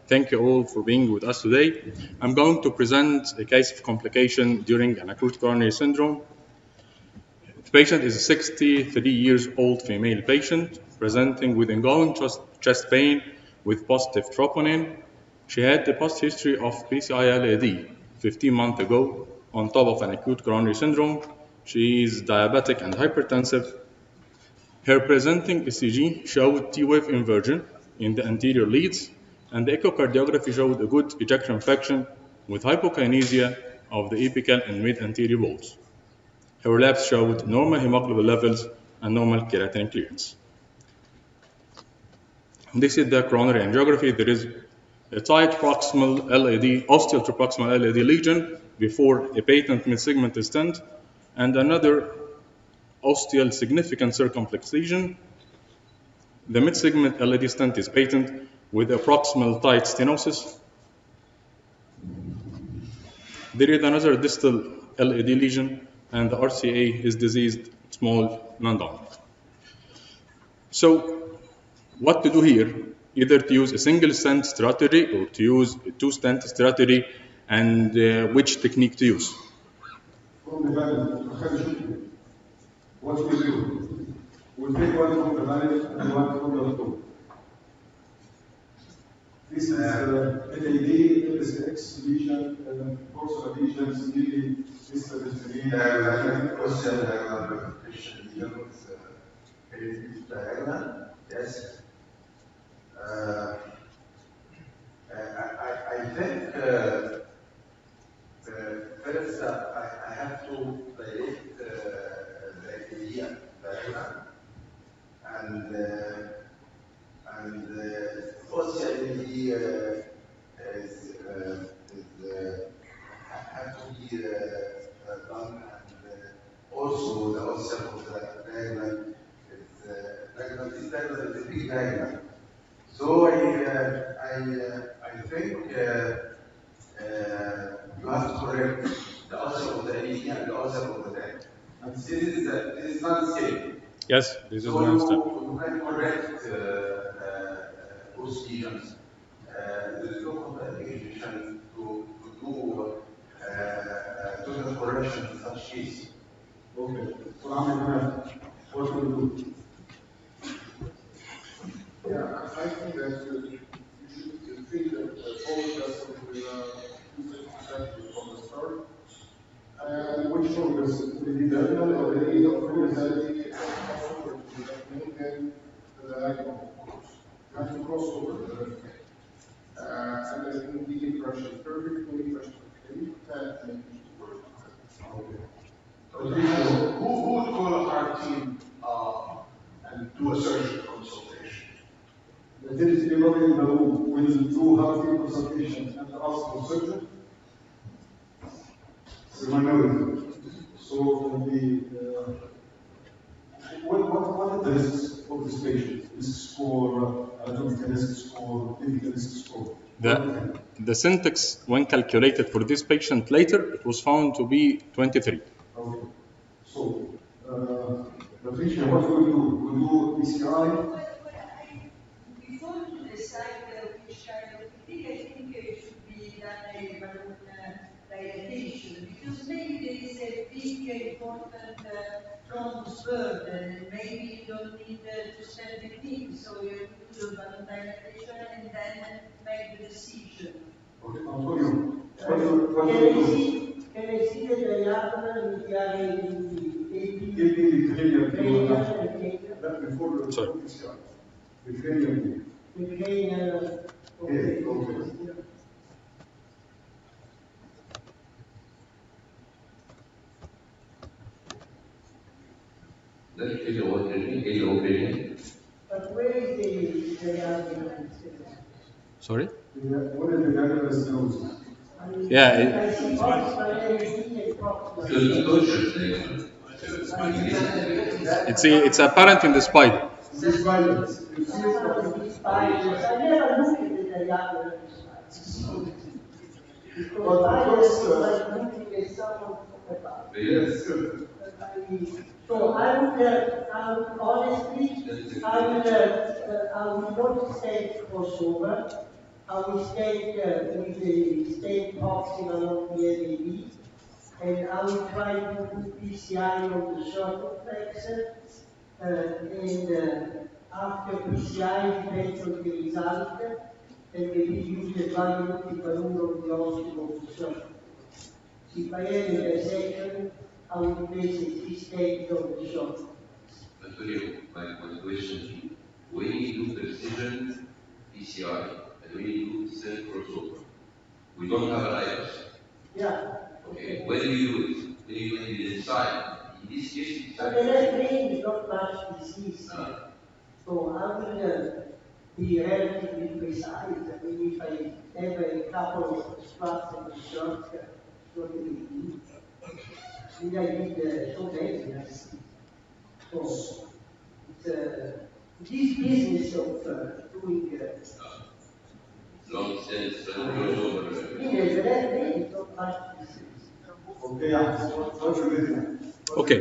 Thank you all for being with us today. I'm going to present a case of complication during an acute coronary syndrome. The patient is a 63 years old female patient presenting with ongoing chest pain with positive troponin. She had a past history of PCI-LAD 15 months ago on top of an acute coronary syndrome. She is diabetic and hypertensive. Her presenting ECG showed T-wave inversion in the anterior leads, and the echocardiography showed a good ejection fraction with hypokinesia of the apical and mid-anterior walls. Her labs showed normal hemoglobin levels and normal creatinine clearance. This is the coronary angiography. There is a tight proximal LAD, ostial to proximal LAD lesion before a patent mid-segment stent, and another ostial significant circumflex lesion. The mid-segment LAD stent is patent with a proximal tight stenosis. There is another distal LAD lesion, and the RCA is diseased, small, non-dominant. So, what to do here? Either to use a single stent strategy or to use a two-stent strategy, and which technique to use? From the valve, what we do? We'll take one from the valve and one from the flow. This is LAD, LSX lesion, dorsal lesions, really distal lesion. Yes. I think first I have to direct the idea and also LED have to be done, and also the concept of the diagram is a big diagram. So I think you have to correct the answer of the LED and the answer of the diagram. And this is not the same. Yes, this is So one step. you can correct those lesions. There is no contraindication to do total correction in such case. Okay. So what will we do? Yeah, I think that you should treat the both vessels with two from the start. And which focus? Will it be the renal or the renal focus? Maintain the diagonal, of course. You have to cross over the left hand. And then the pressure perfectly, pressure okay, that makes it work. Okay. Who would call a heart team and do a surgery consultation? There is anybody in the room will do heart rate consultation and ask for surgery? The minority. So what are the risks for this patient? Risks for anatomical risks, for clinical risks, for The syntax, when calculated for this patient later, it was found to be 23. Okay. So, Patricia, what will we do? We'll do PCI. Before to decide which kind of technique, I think it should be done a balloon dilatation, because maybe there is a big important thrombus burden, and maybe you don't need to send technique, so you do the balloon dilatation and then make the decision. Okay, Antonio, what do we do? Can I see the diagonal with the Give me the cranial view before the Sorry. PCI. The cranial view. the cranial? Okay, okay. But where is the diagonal? Sorry? What is the diagonal stenosis? Yeah, I see proximal LED and proximal. it's apparent in the spider. This violence. You see it? I never looked at the diagonal. Because I was like looking at someone about. Yes. So I would honestly, I would not say crossover. I will state with the state boxing along the LAB, and I will try to put PCI on the circumflex, and after PCI, depends on the result, and maybe use the value balloon of the ostium of the circumflex. If I have a dissection, I will place a T-state on the circumflex. Antonio, my question to you. When you do precision PCI and when you do cell crossover, we don't have an iris. Yeah. Okay, when do you do it? When you decide. In this case, you But decide. the left brain is not much disease. So I will be relatively precise. I mean, if I have a couple of spots on the shirt, not a big deal. I mean, I did so many, I see. So it's this business of doing Long sense, cell crossover. the left brain is not much disease. Okay, yeah. What's your video? Okay.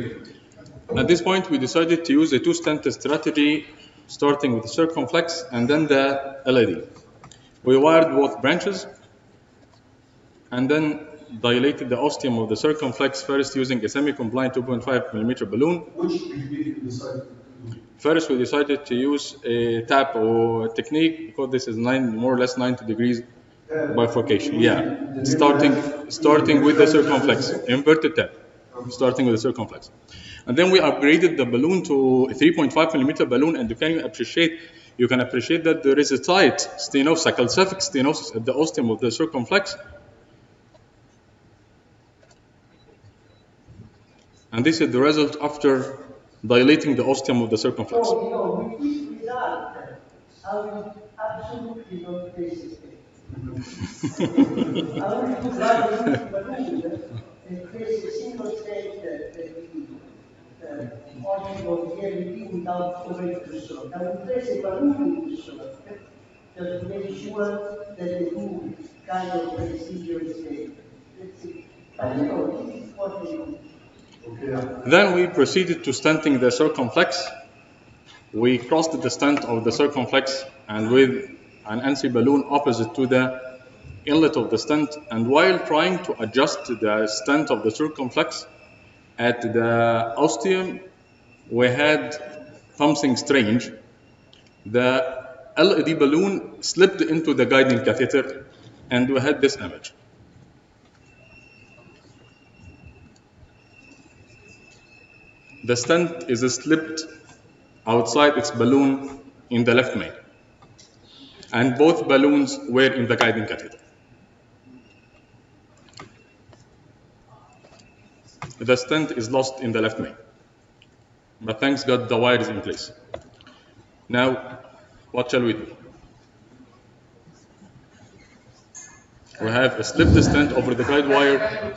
At this point, we decided to use a two-stent strategy, starting with the circumflex and then the LAD. We wired both branches and then dilated the ostium of the circumflex first using a semi-compliant 2.5 millimeter balloon. Which technique you decided to do? First, we decided to use a tap or technique because this is more or less 90 degrees bifurcation. Yeah, starting with the circumflex, inverted tap, starting with the circumflex. And then we upgraded the balloon to a 3.5 millimeter balloon, and you can appreciate that there is a tight stenosis, a calcific stenosis at the ostium of the circumflex. And this is the result after dilating the ostium of the circumflex. So, with this result, I will absolutely not face it. I will put the balloon and place a single state ostium of the LED without overt shock. I will place a balloon in the shock just to make sure that the two kind of procedure is made. That's it. But this is what they do. Okay. Then we proceeded to stenting the circumflex. We crossed the stent of the circumflex and with an NC balloon opposite to the inlet of the stent, and while trying to adjust the stent of the circumflex at the ostium, we had something strange. The LED balloon slipped into the guiding catheter, and we had this image. The stent is slipped outside its balloon in the left main, and both balloons were in the guiding catheter. The stent is lost in the left main, but thanks God the wire is in place. Now, what shall we do? We have a slipped stent over the guide wire.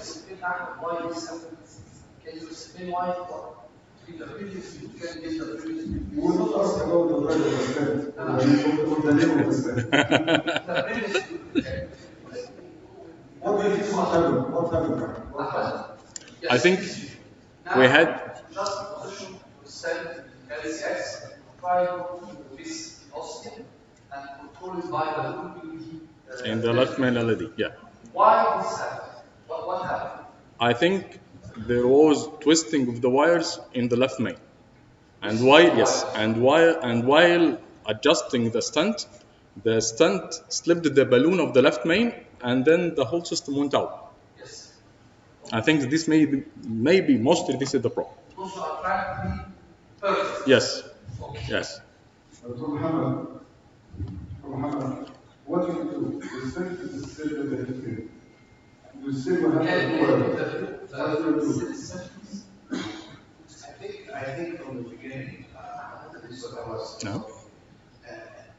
You will not ask about the brand of the stent, or the name of the stent. What do you think happened? What happened? I think we had just position to send LCS, try to this ostium and control it by the balloon in the left main LED. Yeah. Why this happened? What happened? I think there was twisting of the wires in the left main, and while adjusting the stent slipped the balloon of the left main, and then the whole system went out. Yes. I think this maybe mostly this is the problem. Also attract the perfect. Yes. Okay. Yes. Dr. Muhammad, what do you do? The stent is still in the history. You still have to do it. What do you do? I think from the beginning, this is what I was. نعم.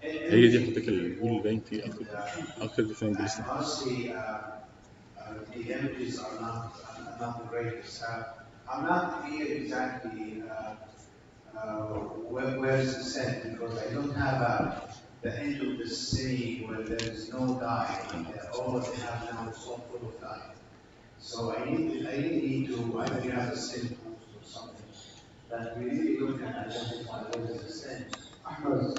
هي دي حضرتك الجول اللي باين فيه اكتر في انجليزي. Honestly, the images are not the greatest. I'm not clear exactly where is the set, because I don't have the end of the city where there is no dye. All of they have now is all full of dye. So I really need to either have a sin post or something that we really look at identify what is the sin. Ahmed,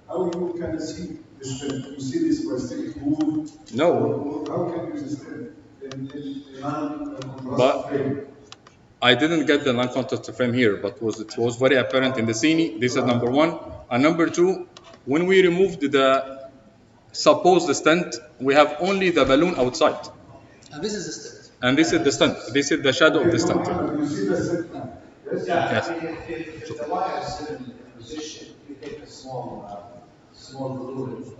how you can see the stent? You see this prosthetic move? No. How can you use the stent in But non-contrast frame? I didn't get the non-contact frame here, but it was very apparent in the scene. This is number one. And number two, when we removed the supposed stent, we have only the balloon outside. And this is the stent. And this is the stent. This is the shadow of the stent. You see the stent now? Yes? Yeah, Yes. I mean, if the wire is still in position, you take a small balloon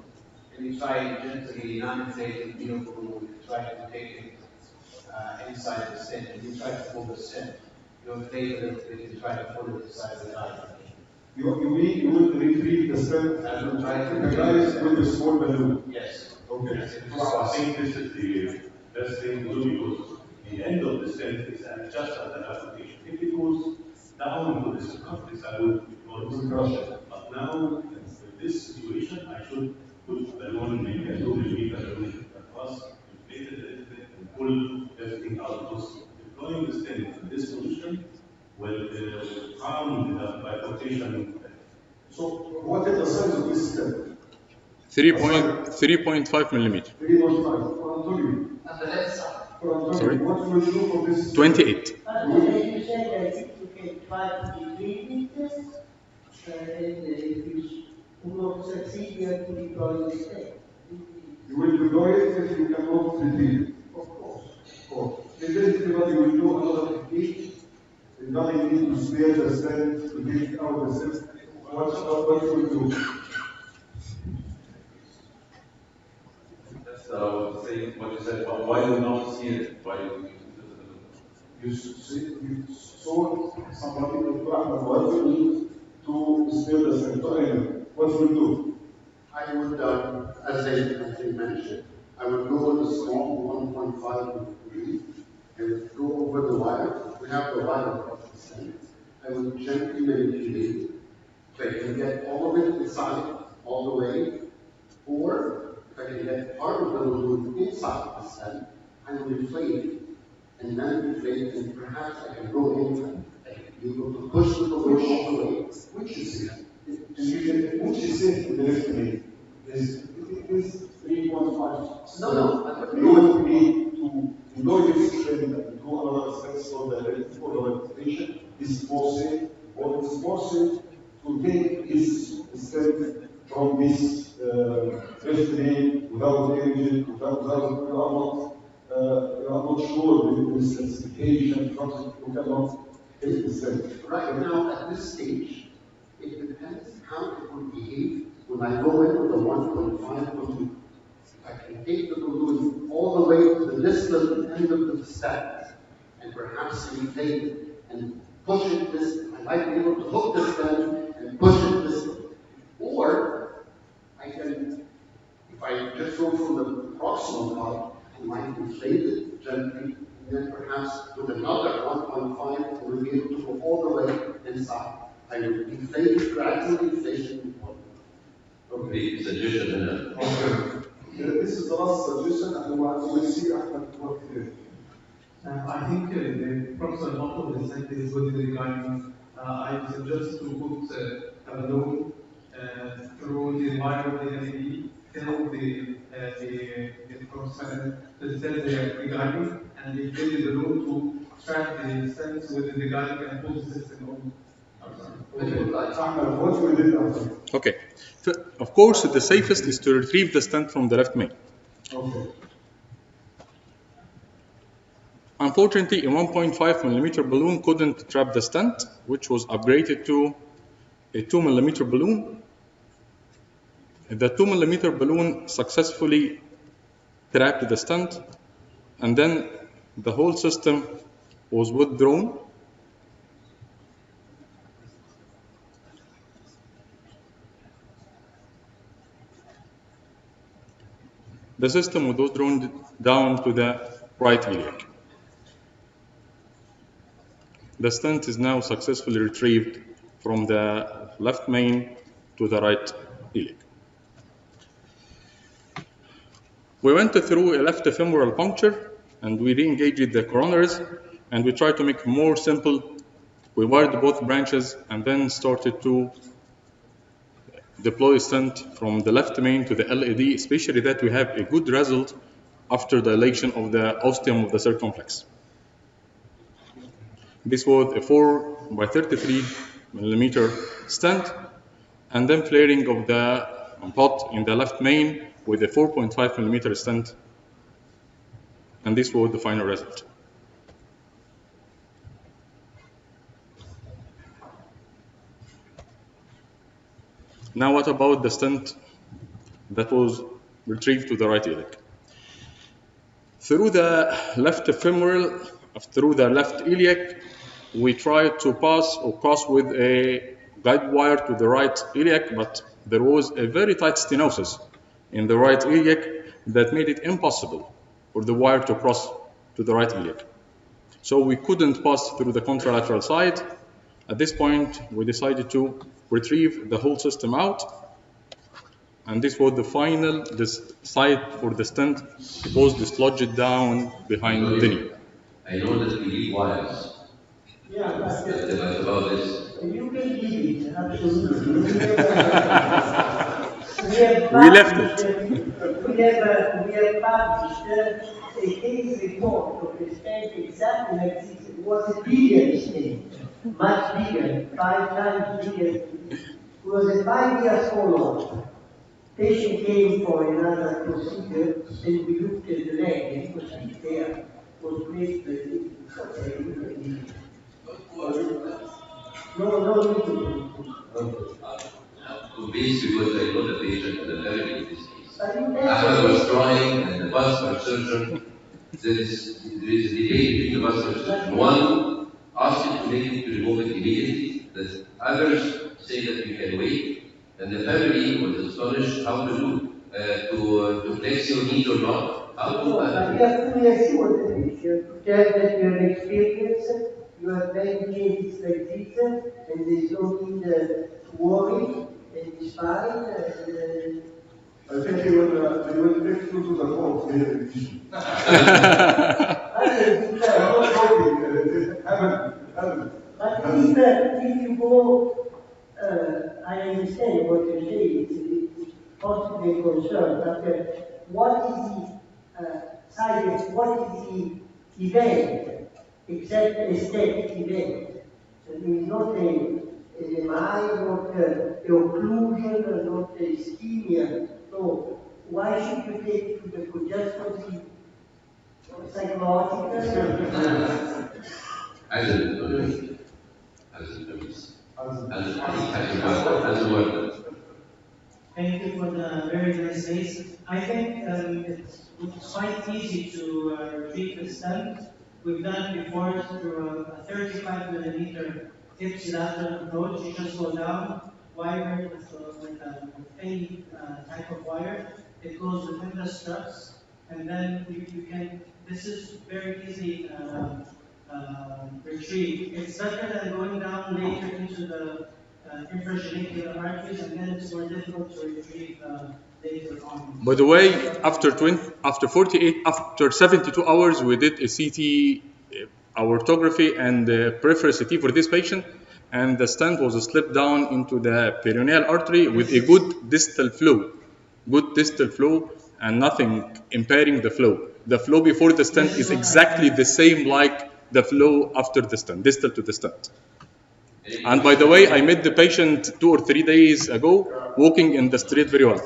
and you try gently, non-inflating balloon, you try to take it inside the stent, and you try to pull the stent. You inflate it a little bit, you try to pull it inside the eye. You mean you will retrieve the stent I will try to recognize with a small balloon? Yes. Okay. So I think this is the best thing to do because the end of the stent is just at the application. If it goes down into the circumference, I would crush it. But now, with this situation, I should put the balloon, maybe a 2 millimeter balloon across, inflate it a little bit, and pull everything out. Because deploying the stent in this position will harm the bifurcation. So what is the size of this stent? 3.5 millimeter. 3.5. For Antonio. And the left side. For Antonio, Sorry? what will you do for this? 28. But you said, I think you can try to degrade this, and if you will not succeed, you have to deploy the stent. You will deploy it if you cannot retrieve it. Of course. Of course. If everybody will do another technique, everybody needs to spare the stent to take out the stent. What you will do? That's saying what you said. Why do you not see it? Why do You saw somebody with Ahmed El Amrawy to spare the stent. What will you do? I would, as I mentioned, I would go with a small 1.5 degree. I would go over the wire. We have the wire across the stent. I would gently manipulate. If I can get all of it inside, all the way, or if I can get part of the balloon inside the stent, I will inflate it, and then inflate, and perhaps I can go in, I can be able to push the balloon all the way. Which is safe? Which is safe in the left knee? Is 3.5. No. You will need to deploy this stent and do another sense for the ventilation. Is more safe, or is more safe to take this stent from this left knee without imaging, without you are not sure with the specification, because you cannot take the stent. Right now, at this stage, it depends how it will behave when I go in with a 1.5 balloon. I can take the balloon all the way to the distal end of the stent and perhaps inflate it and push it this. I might be able to hook the stent and push it this way. Or I can, if I just go from the proximal part, I might inflate it gently, and then perhaps with another 1.5, we'll be able to go all the way inside. I will inflate it, gradually inflation. the suggestion? Okay. This is the last suggestion, and we'll see Ahmed what he did. I think the proximal part of the stent is with the guidance. I suggest to put a balloon through the wire of the LED till the proximal to send the guiding, and they fill the balloon to track the stent within the guiding and pull the system on. Ahmed, what we did after? Okay. So, of course, the safest is to retrieve the stent from the left main. Okay. Unfortunately, a 1.5 millimeter balloon couldn't trap the stent, which was upgraded to a 2 millimeter balloon. The 2 millimeter balloon successfully trapped the stent, and then the whole system was withdrawn. The system was withdrawn down to the right iliac. The stent is now successfully retrieved from the left main to the right iliac. We went through a left femoral puncture, and we re-engaged the coronaries, and we tried to make it more simple. We wired both branches and then started to deploy stent from the left main to the LAD, especially that we have a good result after dilation of the ostium of the circumflex. This was a 4 by 33 millimeter stent, and then flaring of the pot in the left main with a 4.5 millimeter stent, and this was the final result. Now what about the stent that was retrieved to the right iliac? Through the left femoral, through the left iliac, we tried to pass or cross with a guide wire to the right iliac, but there was a very tight stenosis in the right iliac that made it impossible for the wire to cross to the right iliac. So we couldn't pass through the contralateral side. At this point, we decided to retrieve the whole system out, and this was the final site for the stent. It was dislodged down behind the knee. I know that we leave wires. Yeah, But about this. you can leave it, absolutely. We left it. We have published a case report of a stent exactly like this. It was a bigger stent, much bigger, 5 times bigger. It was a 5 years follow-up. Patient came for another procedure, and we looked at the leg, and it was still there. Was placed no. I'm convinced because I know the patient and the family in this case. Ahmed was trying, and the vascular surgeon, there is a debate between the vascular surgeon. One asked him to make it to remove it immediately, the others say that you can wait, and the family was astonished how to do, to flex your knee or not, how to. You have to reassure the patient, tell that you have experience, you have many cases like this, and there's no need to worry, and it's fine. I think they will take you to the court here in Egypt. But if you go, I understand what you say, it's possibly a concern, but what is the science, what is the event, except aesthetic event? It is not an MI, not an occlusion, not a ischemia. So why should you take it to the court just for the psychological? As a word. Thank you for the very nice case. I think it's quite easy to retrieve the stent. We've done before through a 35 millimeter ipsilateral approach. You just go down, wire with any type of wire. It goes within the struts, and then you can. This is very easy retrieve. It's better than going down later into the infragenicular arteries, and then it's more difficult to retrieve later on. By the way, after 72 hours, we did a CT aortography and peripheral CT for this patient, and the stent was slipped down into the perineal artery with a good distal flow, and nothing impairing the flow. The flow before the stent is exactly the same like the flow after the stent, distal to the stent. And by the way, I met the patient 2 or 3 days ago, walking in the street very well.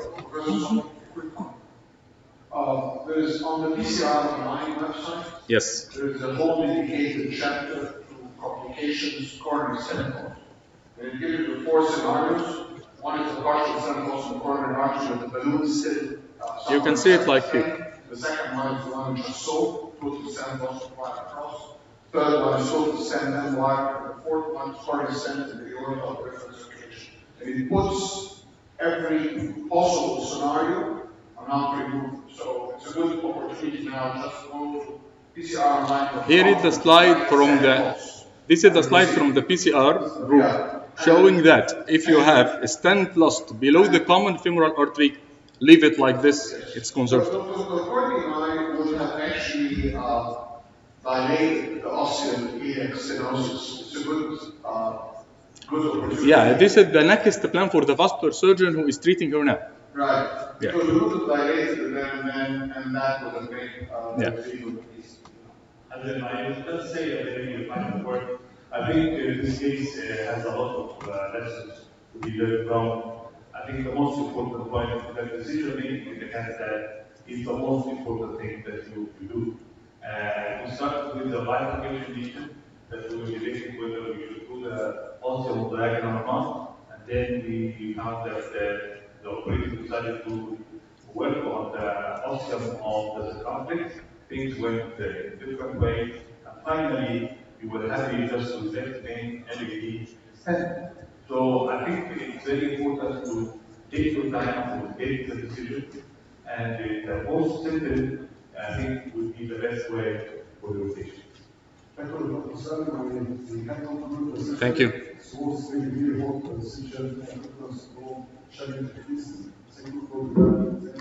There's on the PCR online website. Yes. There's a whole dedicated chapter to complications, coronary symptoms. And it gives you the 4 scenarios. One is the partial symptoms in coronary artery with the balloon still. You can see it like here. The second one is the one just so, total symptoms right across. Third one is total send and wire. The fourth one is coronary send in the aorta peripheral circulation. And it puts every possible scenario on how to remove them. So it's a good opportunity now just to go to PCR online. Here is the slide from this is the slide from the PCR group showing that if you have a stent lost below the common femoral artery, leave it like this, it's conserved. The CardioAlex would have actually dilated the osteoiliac stenosis. It's a good Yeah, this is the next plan for the vascular surgeon who is treating her now. Right. Yeah. Because we would have dilated and that would have made Yeah. the lesion easy. And then let's say maybe a final word. I think this case has a lot of lessons to be learned from. I think the most important point is that decision making in the cancer is the most important thing that you do. We started with the bifurcation lesion that we were debating whether we should do the ostium diagonal or not, and then we found that the operator decided to work on the ostium of the circumflex. Things went in a different way, and finally we were happy just with left-main LED stent. So I think it's very important to take your time to take the decision, and the most simple, I think, would be the best way for your patients. Thank you. Thank you.